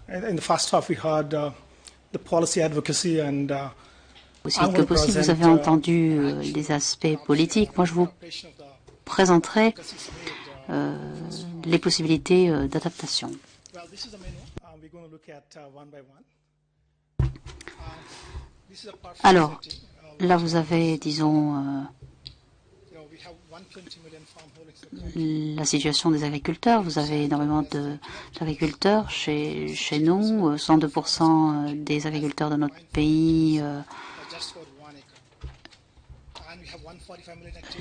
In the first half, we heard the policy advocacy and Aussi vite que possible, vous avez entendu les aspects politiques. Moi, je vous présenterai les possibilités d'adaptation. Alors, là, vous avez, disons, la situation des agriculteurs. Vous avez énormément d'agriculteurs chez nous. 102% des agriculteurs de notre pays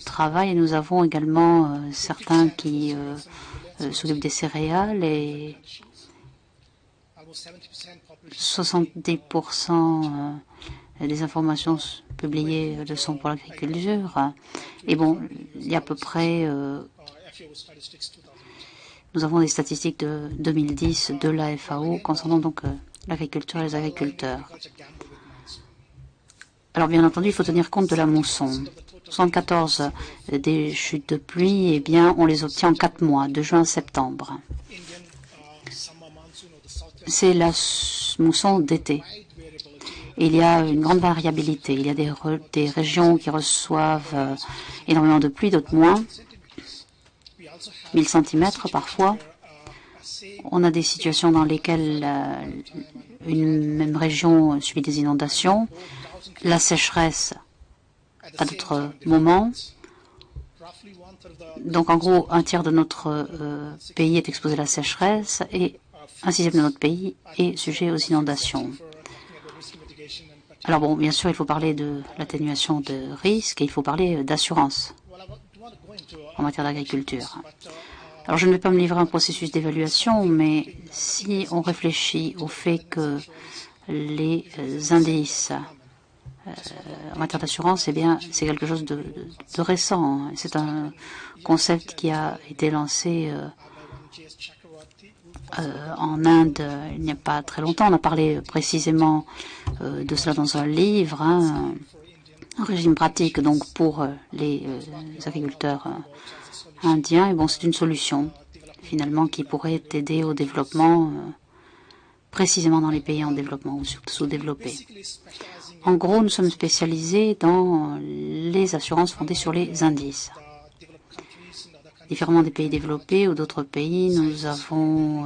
travaillent. Et nous avons également certains qui s'occupent des céréales et 70% des informations publiées le sont pour l'agriculture. Et bon, il y a à peu près... nous avons des statistiques de 2010 de la FAO concernant donc l'agriculture et les agriculteurs. Alors bien entendu, il faut tenir compte de la mousson. 74 des chutes de pluie, eh bien, on les obtient en 4 mois, de juin à septembre. C'est la mousson d'été. Il y a une grande variabilité. Il y a des régions qui reçoivent énormément de pluie, d'autres moins. 1000 cm parfois. On a des situations dans lesquelles une même région subit des inondations, la sécheresse à d'autres moments. Donc en gros, un tiers de notre pays est exposé à la sécheresse et un sixième de notre pays est sujet aux inondations. Alors bon, bien sûr, il faut parler de l'atténuation de risques et il faut parler d'assurance en matière d'agriculture. Alors je ne vais pas me livrer à un processus d'évaluation, mais si on réfléchit au fait que les indices en matière d'assurance, eh bien, c'est quelque chose de récent. C'est un concept qui a été lancé en Inde il n'y a pas très longtemps. On a parlé précisément de cela dans un livre, un régime pratique donc pour les agriculteurs indiens. Et bon, c'est une solution finalement qui pourrait aider au développement précisément dans les pays en développement ou sous-développés. En gros, nous sommes spécialisés dans les assurances fondées sur les indices. Différemment des pays développés ou d'autres pays, nous avons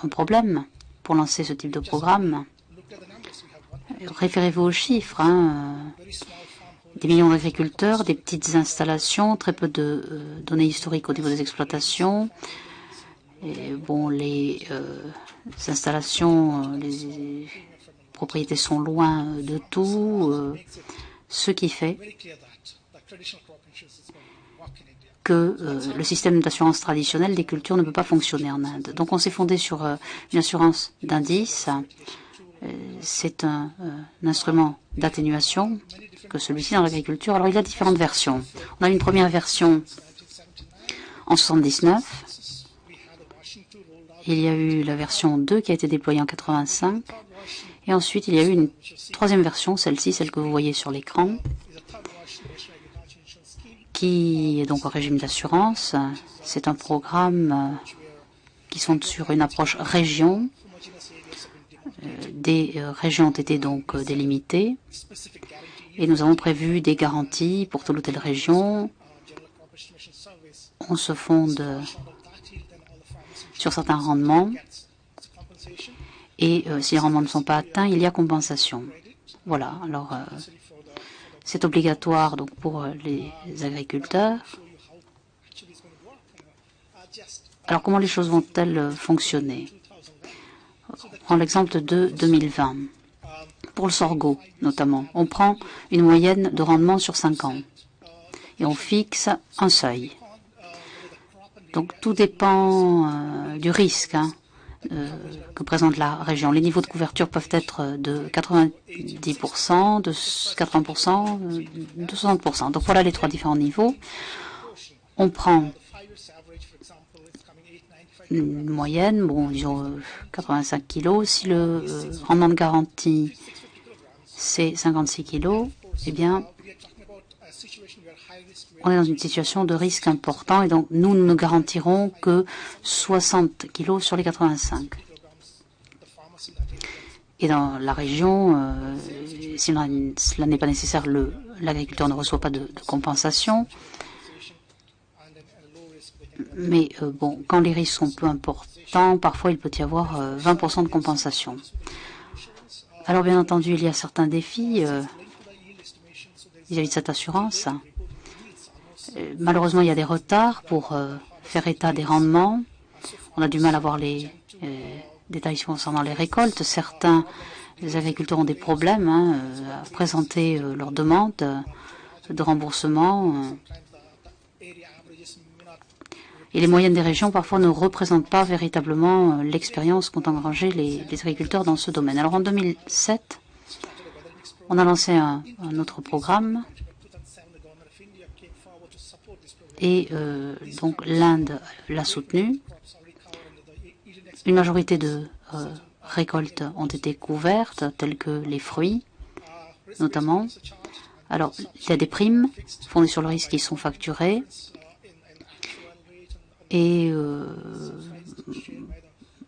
un problème pour lancer ce type de programme. Référez-vous aux chiffres. Des millions d'agriculteurs, des petites installations, très peu de données historiques au niveau des exploitations. Et bon, les installations, les propriétés sont loin de tout, ce qui fait que le système d'assurance traditionnel des cultures ne peut pas fonctionner en Inde. Donc on s'est fondé sur une assurance d'indice. C'est un instrument d'atténuation que celui-ci dans l'agriculture. Alors il y a différentes versions. On a une première version en 79. Il y a eu la version 2 qui a été déployée en 85. Et ensuite, il y a eu une troisième version, celle-ci, celle que vous voyez sur l'écran, qui est donc au régime d'assurance. C'est un programme qui sont sur une approche région. Des régions ont été donc délimitées. Et nous avons prévu des garanties pour telle ou telle région. On se fonde sur certains rendements. Et si les rendements ne sont pas atteints, il y a compensation. Voilà, alors c'est obligatoire donc pour les agriculteurs. Alors comment les choses vont-elles fonctionner? On prend l'exemple de 2020. Pour le sorgho, notamment, on prend une moyenne de rendement sur 5 ans et on fixe un seuil. Donc tout dépend du risque que présente la région. Les niveaux de couverture peuvent être de 90%, de 80%, de 60%. Donc voilà les 3 différents niveaux. On prend une moyenne, bon, disons 85 kg. Si le rendement de garantie c'est 56 kg, eh bien, on est dans une situation de risque important et donc nous ne garantirons que 60 kilos sur les 85. Et dans la région, si cela n'est pas nécessaire, l'agriculteur ne reçoit pas de compensation. Mais bon, quand les risques sont peu importants, parfois il peut y avoir 20% de compensation. Alors bien entendu, il y a certains défis vis-à-vis de cette assurance. Malheureusement, il y a des retards pour faire état des rendements. On a du mal à voir les détails concernant les récoltes. Certains agriculteurs ont des problèmes à présenter leurs demandes de remboursement. Et les moyennes des régions, parfois, ne représentent pas véritablement l'expérience qu'ont engrangé les agriculteurs dans ce domaine. Alors, en 2007, on a lancé un autre programme. Et donc, l'Inde l'a soutenu. Une majorité de récoltes ont été couvertes, telles que les fruits, notamment. Alors, il y a des primes fondées sur le risque qui sont facturées. Et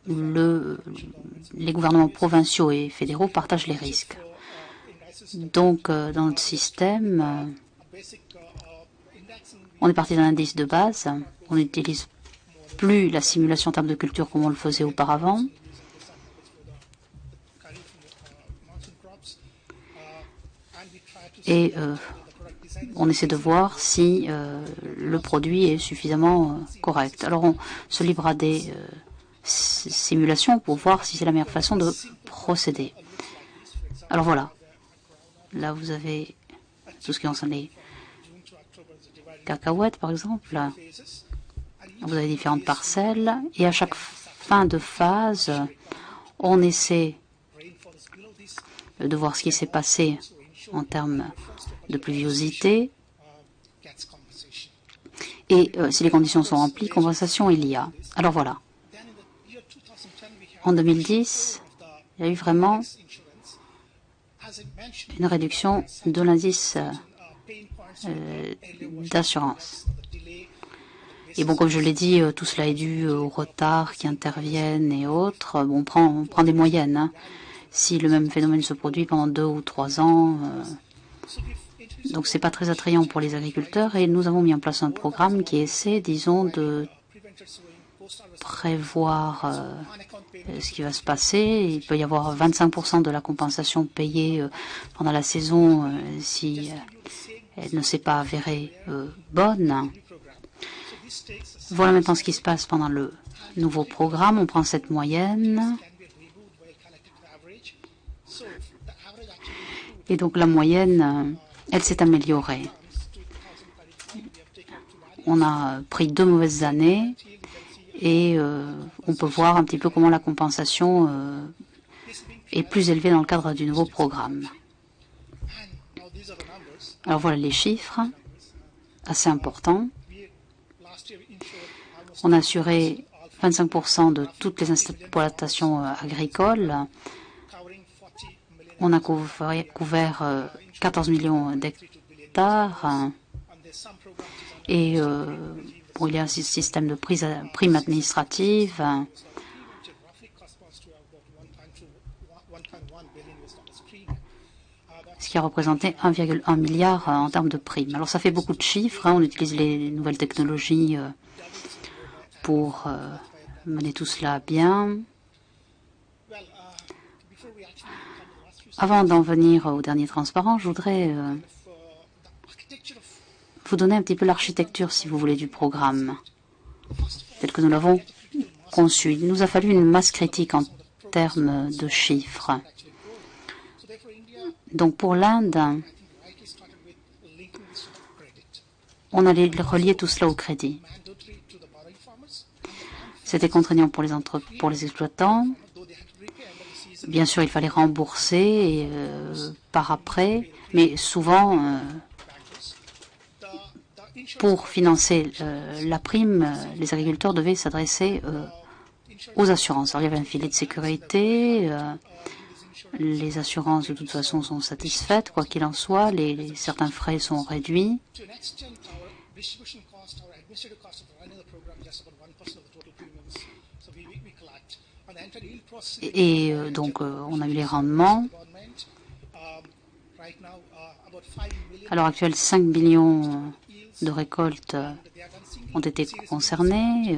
les gouvernements provinciaux et fédéraux partagent les risques. Donc, dans notre système, on est parti d'un indice de base. On n'utilise plus la simulation en termes de culture comme on le faisait auparavant. Et on essaie de voir si le produit est suffisamment correct. Alors on se livre à des simulations pour voir si c'est la meilleure façon de procéder. Alors voilà. Là vous avez tout ce qui concerne les cacahuètes par exemple. Vous avez différentes parcelles et à chaque fin de phase, on essaie de voir ce qui s'est passé en termes de pluviosité. Et si les conditions sont remplies, compensation il y a. Alors voilà. En 2010, il y a eu vraiment une réduction de l'indice d'assurance. Et bon, comme je l'ai dit, tout cela est dû aux retards qui interviennent et autres. Bon, on prend des moyennes. Si le même phénomène se produit pendant 2 ou 3 ans, donc c'est pas très attrayant pour les agriculteurs. Et nous avons mis en place un programme qui essaie, disons, de prévoir ce qui va se passer. Il peut y avoir 25% de la compensation payée pendant la saison si elle ne s'est pas avérée bonne. Voilà maintenant ce qui se passe pendant le nouveau programme. On prend cette moyenne. Et donc la moyenne, elle s'est améliorée. On a pris 2 mauvaises années et on peut voir un petit peu comment la compensation est plus élevée dans le cadre du nouveau programme. Alors voilà les chiffres, assez importants. On a assuré 25% de toutes les exploitations agricoles. On a couvert 14 millions d'hectares. Et bon, il y a un système de primes administratives. Ce qui a représenté 1,1 milliard en termes de primes. Alors ça fait beaucoup de chiffres. On utilise les nouvelles technologies pour mener tout cela bien. Avant d'en venir au dernier transparent, je voudrais vous donner un petit peu l'architecture, si vous voulez, du programme, tel que nous l'avons conçu. Il nous a fallu une masse critique en termes de chiffres. Donc pour l'Inde, on allait relier tout cela au crédit. C'était contraignant pour les exploitants. Bien sûr, il fallait rembourser par après, mais souvent, pour financer la prime, les agriculteurs devaient s'adresser aux assurances. Alors, il y avait un filet de sécurité Les assurances, de toute façon, sont satisfaites, quoi qu'il en soit. Certains frais sont réduits. Et donc, on a eu les rendements. À l'heure actuelle, 5 millions de récoltes ont été concernées.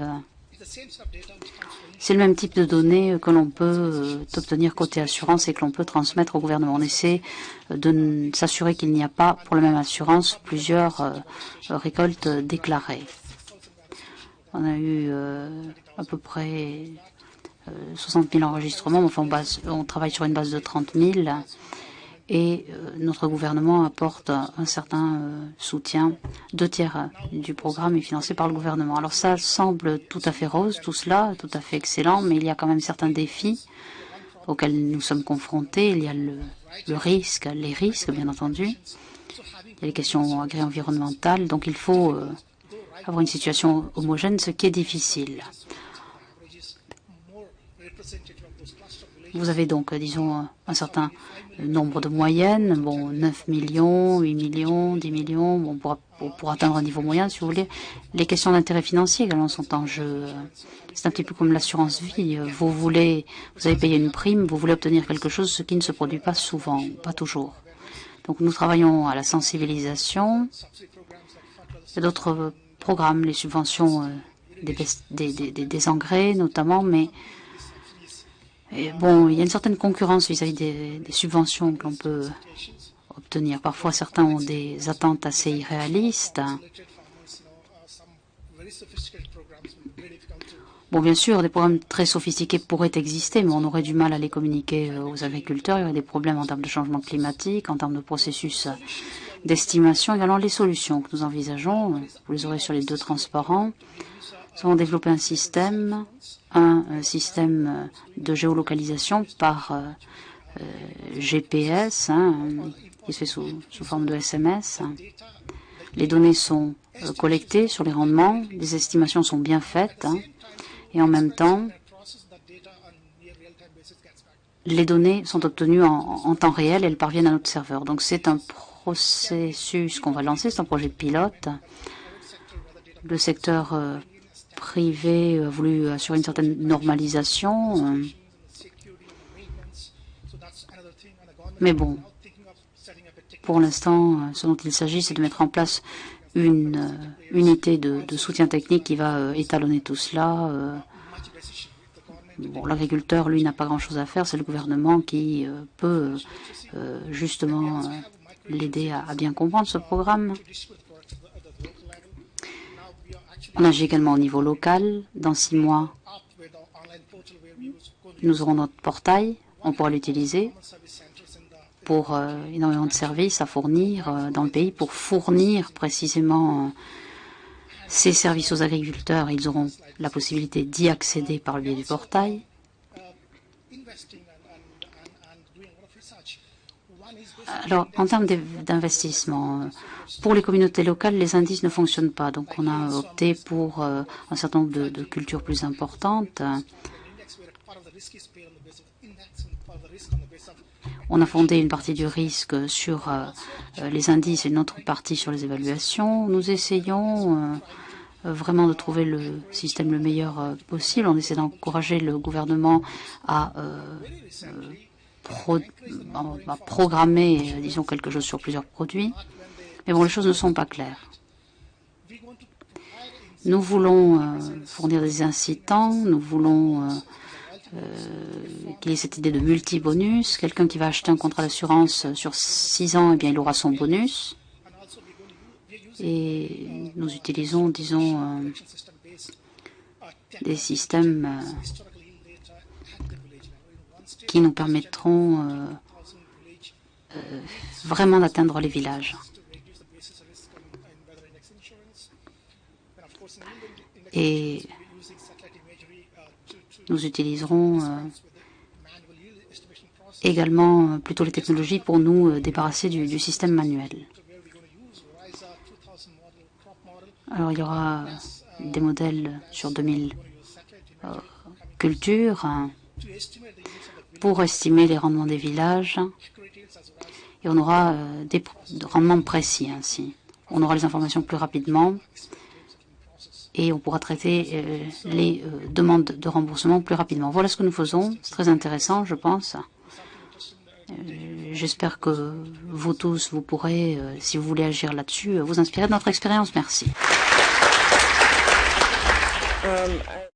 C'est le même type de données que l'on peut obtenir côté assurance et que l'on peut transmettre au gouvernement. On essaie de s'assurer qu'il n'y a pas, pour la même assurance, plusieurs récoltes déclarées. On a eu à peu près 60 000 enregistrements. Enfin, on travaille sur une base de 30 000 et notre gouvernement apporte un certain soutien. 2 tiers du programme est financé par le gouvernement. Alors ça semble tout à fait rose, tout cela, tout à fait excellent, mais il y a quand même certains défis auxquels nous sommes confrontés. Il y a les risques, bien entendu. Il y a les questions agri-environnementales. Donc il faut avoir une situation homogène, ce qui est difficile. Vous avez donc, disons, un certain nombre de moyennes, bon, 9 millions, 8 millions, 10 millions, bon, pour atteindre un niveau moyen, si vous voulez. Les questions d'intérêt financier également sont en jeu. C'est un petit peu comme l'assurance vie. Vous avez payé une prime, vous voulez obtenir quelque chose, ce qui ne se produit pas souvent, pas toujours. Donc nous travaillons à la sensibilisation. Il y a d'autres programmes, les subventions des engrais notamment, mais bon, il y a une certaine concurrence vis-à-vis des subventions que l'on peut obtenir. Parfois, certains ont des attentes assez irréalistes. Bon, bien sûr, des programmes très sophistiqués pourraient exister, mais on aurait du mal à les communiquer aux agriculteurs. Il y aurait des problèmes en termes de changement climatique, en termes de processus d'estimation. Également, les solutions que nous envisageons, vous les aurez sur les 2 transparents. Nous avons développé un système de géolocalisation par GPS, qui se fait sous forme de SMS. Les données sont collectées sur les rendements, les estimations sont bien faites, et en même temps, les données sont obtenues en temps réel et elles parviennent à notre serveur. Donc c'est un processus qu'on va lancer, c'est un projet pilote. Le secteur privé a voulu assurer une certaine normalisation. Mais bon, pour l'instant, ce dont il s'agit, c'est de mettre en place une unité de soutien technique qui va étalonner tout cela. Bon, l'agriculteur, lui, n'a pas grand-chose à faire. C'est le gouvernement qui peut justement l'aider à bien comprendre ce programme. On agit également au niveau local. Dans 6 mois, nous aurons notre portail. On pourra l'utiliser pour énormément de services à fournir dans le pays, pour fournir précisément ces services aux agriculteurs. Ils auront la possibilité d'y accéder par le biais du portail. Alors, en termes d'investissement, pour les communautés locales, les indices ne fonctionnent pas. Donc, on a opté pour un certain nombre de cultures plus importantes. On a fondé une partie du risque sur les indices et une autre partie sur les évaluations. Nous essayons vraiment de trouver le système le meilleur possible. On essaie d'encourager le gouvernement à programmer, disons, quelque chose sur plusieurs produits. Mais bon, les choses ne sont pas claires. Nous voulons fournir des incitants, nous voulons qu'il y ait cette idée de multi-bonus. Quelqu'un qui va acheter un contrat d'assurance sur 6 ans, eh bien, il aura son bonus. Et nous utilisons, disons, des systèmes qui nous permettront vraiment d'atteindre les villages. Et nous utiliserons également plutôt les technologies pour nous débarrasser du système manuel. Alors il y aura des modèles sur 2000 cultures pour estimer les rendements des villages et on aura des rendements précis ainsi. On aura les informations plus rapidement et on pourra traiter les demandes de remboursement plus rapidement. Voilà ce que nous faisons. C'est très intéressant, je pense. J'espère que vous tous, vous pourrez, si vous voulez agir là-dessus, vous inspirer de notre expérience. Merci.